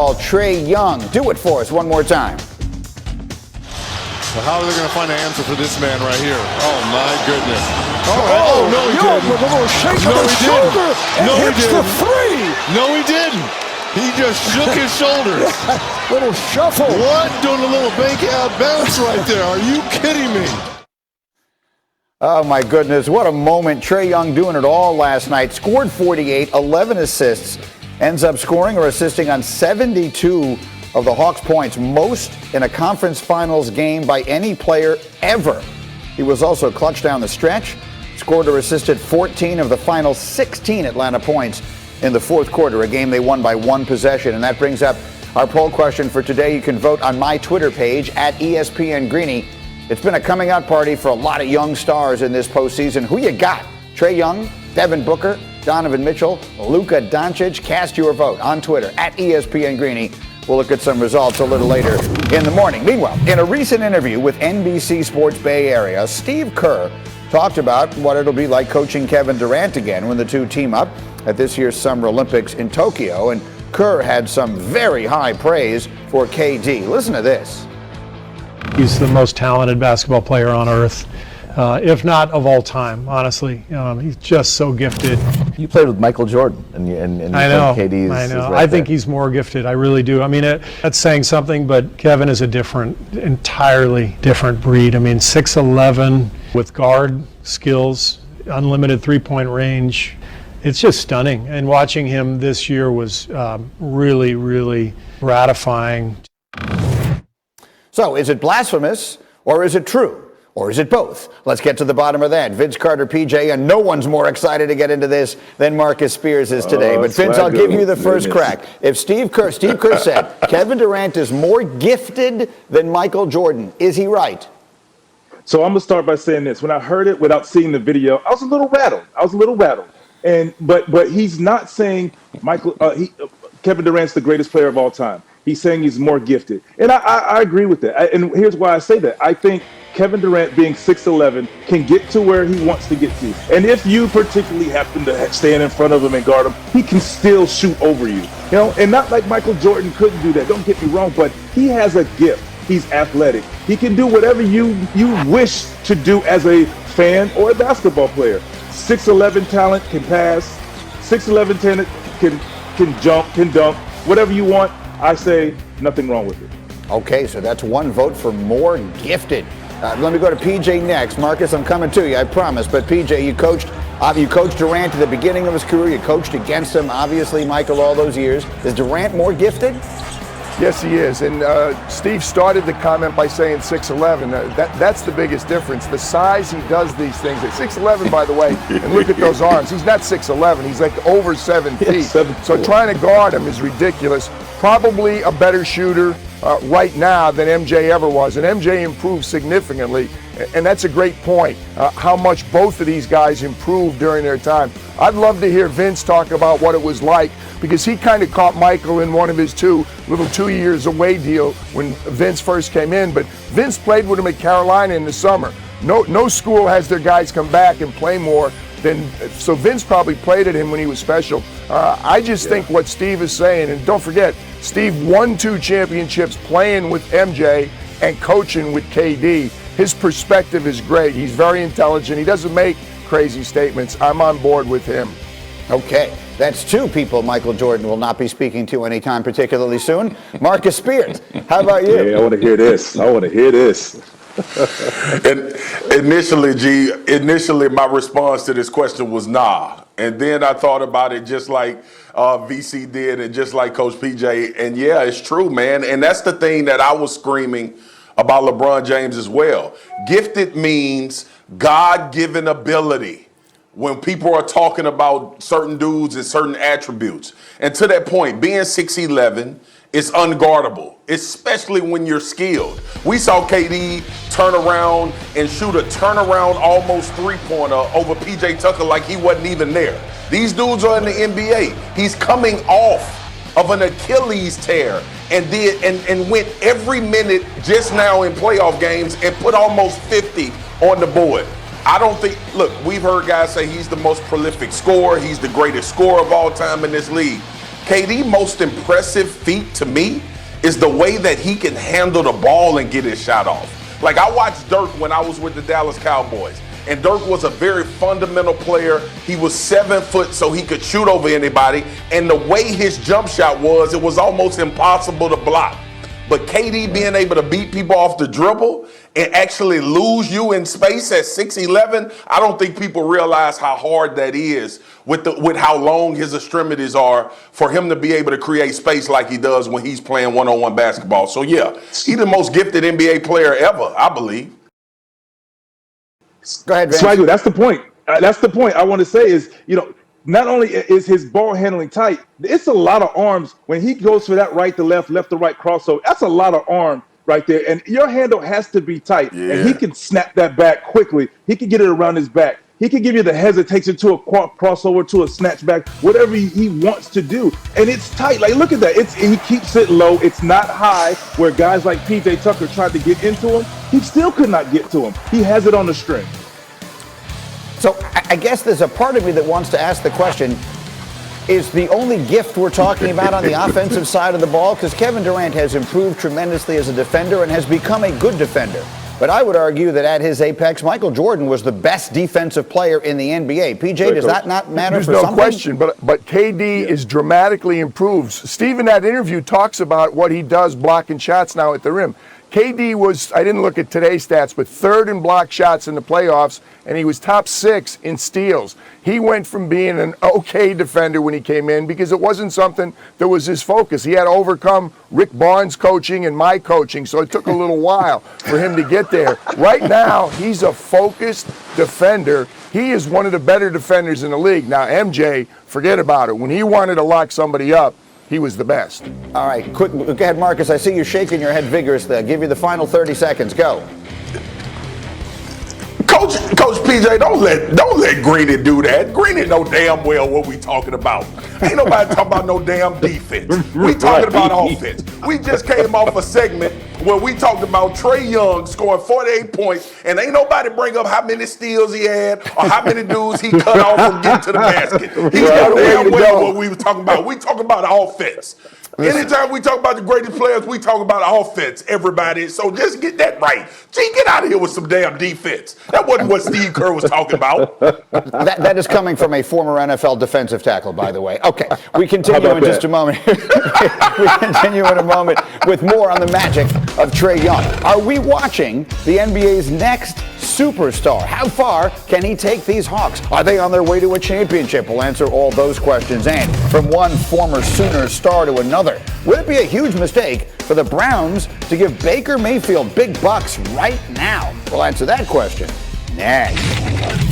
basketball, Trae Young. Do it for us one more time. Well, how are they going to find an answer for this man right here? Oh, my goodness. No, he didn't. With a little shake of his shoulder and hits the three. No, he didn't. He just shook his shoulders. Little shuffle. What? Doing a little bank out bounce right there. Are you kidding me? Oh, my goodness. What a moment. Trae Young doing it all last night. Scored 48, 11 assists. Ends up scoring or assisting on 72 of the Hawks' points, most in a conference finals game by any player ever. He was also clutch down the stretch, scored or assisted 14 of the final 16 Atlanta points in the fourth quarter, a game they won by one possession. And that brings up our poll question for today. You can vote on my Twitter page at ESPN Greeny. It's been a coming out party for a lot of young stars in this postseason. Who you got? Trae Young, Devin Booker, Donovan Mitchell, Luka Doncic? Cast your vote on Twitter at ESPN Greeny. We'll look at some results a little later in the morning. Meanwhile, in a recent interview with NBC Sports Bay Area, Steve Kerr talked about what it'll be like coaching Kevin Durant again when the two team up at this year's Summer Olympics in Tokyo. And Kerr had some very high praise for KD. Listen to this. He's the most talented basketball player on earth, if not of all time, honestly. He's just so gifted. You played with Michael Jordan, and I know. KD I is know. right I think there. he's more gifted. I really do. I mean, that's saying something, but Kevin is a entirely different breed. I mean, 6'11", with guard skills, unlimited three-point range. It's just stunning. And watching him this year was really, really gratifying. So, is it blasphemous or is it true? Or is it both? Let's get to the bottom of that. Vince Carter, PJ, and no one's more excited to get into this than Marcus Spears is today. But Vince, I'll give you the first crack. If Steve Kerr said Kevin Durant is more gifted than Michael Jordan, is he right? So I'm gonna start by saying this. When I heard it without seeing the video, I was a little rattled. And but he's not saying Kevin Durant's the greatest player of all time. He's saying he's more gifted. And I agree with that. And here's why I say that. I think Kevin Durant, being 6'11", can get to where he wants to get to. And if you particularly happen to stand in front of him and guard him, he can still shoot over you. You know, and not like Michael Jordan couldn't do that. Don't get me wrong, but he has a gift. He's athletic. He can do whatever you wish to do as a fan or a basketball player. 6'11" talent, can pass. 6'11" talent can jump, can dunk, whatever you want. I say nothing wrong with it. Okay, so that's one vote for more gifted. Let me go to PJ next. Marcus, I'm coming to you, I promise. But PJ, you coached Durant at the beginning of his career. You coached against him, obviously, Michael, all those years. Is Durant more gifted? Yes, he is. And Steve started the comment by saying 6'11". That's the biggest difference. The size he does these things. At 6'11", by the way, and look at those arms. He's not 6'11". He's like over 7 feet. So trying to guard him is ridiculous. Probably a better shooter right now than MJ ever was. And MJ improved significantly. And that's a great point, how much both of these guys improved during their time. I'd love to hear Vince talk about what it was like, because he kind of caught Michael in one of his 2 years away deal when Vince first came in. But Vince played with him at Carolina in the summer. No school has their guys come back and play more than, so Vince probably played at him when he was special. I just think what Steve is saying, and don't forget, Steve won 2 championships playing with MJ and coaching with KD. His perspective is great. He's very intelligent. He doesn't make crazy statements. I'm on board with him. Okay, that's 2 people Michael Jordan will not be speaking to anytime particularly soon. Marcus Spears, how about you? Yeah, I want to hear this. And initially my response to this question was nah. And then I thought about it just like VC did and just like Coach PJ. And yeah, it's true, man. And that's the thing that I was screaming about LeBron James as well. Gifted means God-given ability. When people are talking about certain dudes and certain attributes. And to that point, being 6'11" is unguardable, especially when you're skilled. We saw KD turn around and shoot a turnaround almost three-pointer over PJ Tucker like he wasn't even there. These dudes are in the NBA. He's coming off of an Achilles tear and went every minute just now in playoff games and put almost 50 on the board. I don't think, look, we've heard guys say he's the most prolific scorer. He's the greatest scorer of all time in this league. KD most impressive feat to me is the way that he can handle the ball and get his shot off. Like, I watched Dirk when I was with the Dallas Cowboys, and Dirk was a very fundamental player. He was 7 foot, so he could shoot over anybody, and the way his jump shot was, it was almost impossible to block. But KD being able to beat people off the dribble and actually lose you in space at 6'11", I don't think people realize how hard that is with how long his extremities are for him to be able to create space like he does when he's playing one-on-one basketball. So yeah, he's the most gifted NBA player ever, I believe. Go ahead, Vince. Swagger, that's the point. That's the point I want to say is, not only is his ball handling tight, it's a lot of arms. When he goes for that right to left, left to right crossover, that's a lot of arm right there. And your handle has to be tight. Yeah. And he can snap that back quickly. He can get it around his back. He can give you the hesitation to a crossover, to a snatch back, whatever he wants to do. And it's tight. Like, look at that. He keeps it low. It's not high, where guys like P.J. Tucker tried to get into him. He still could not get to him. He has it on the string. So I guess there's a part of me that wants to ask the question, is the only gift we're talking about on the offensive side of the ball? Because Kevin Durant has improved tremendously as a defender and has become a good defender. But I would argue that at his apex, Michael Jordan was the best defensive player in the NBA. PJ, does that not matter There's for no something? question, but KD is dramatically improved. Steve in that interview talks about what he does blocking shots now at the rim. KD was, I didn't look at today's stats, but third in block shots in the playoffs, and he was top 6 in steals. He went from being an okay defender when he came in because it wasn't something that was his focus. He had to overcome Rick Barnes' coaching and my coaching, so it took a little while for him to get there. Right now, he's a focused defender. He is one of the better defenders in the league. Now, MJ, forget about it. When he wanted to lock somebody up, he was the best. All right, quick, go ahead, Marcus. I see you shaking your head vigorously. I'll give you the final 30 seconds. Go. Coach PJ, don't let Greeny do that. Greeny know damn well what we talking about. Ain't nobody talking about no damn defense. We talking about offense. We just came off a segment where we talked about Trae Young scoring 48 points, and ain't nobody bring up how many steals he had or how many dudes he cut off from getting to the basket. He know damn well what we were talking about. We talking about offense. Anytime we talk about the greatest players, we talk about offense, everybody. So just get that right. Gee, get out of here with some damn defense. That wasn't what Steve Kerr was talking about. That is coming from a former NFL defensive tackle, by the way. Okay, we continue in just a moment. We continue in a moment with more on the magic of Trae Young. Are we watching the NBA's next superstar? How far can he take these Hawks? Are they on their way to a championship? We'll answer all those questions. And from one former Sooner star to another, would it be a huge mistake for the Browns to give Baker Mayfield big bucks right now? We'll answer that question next.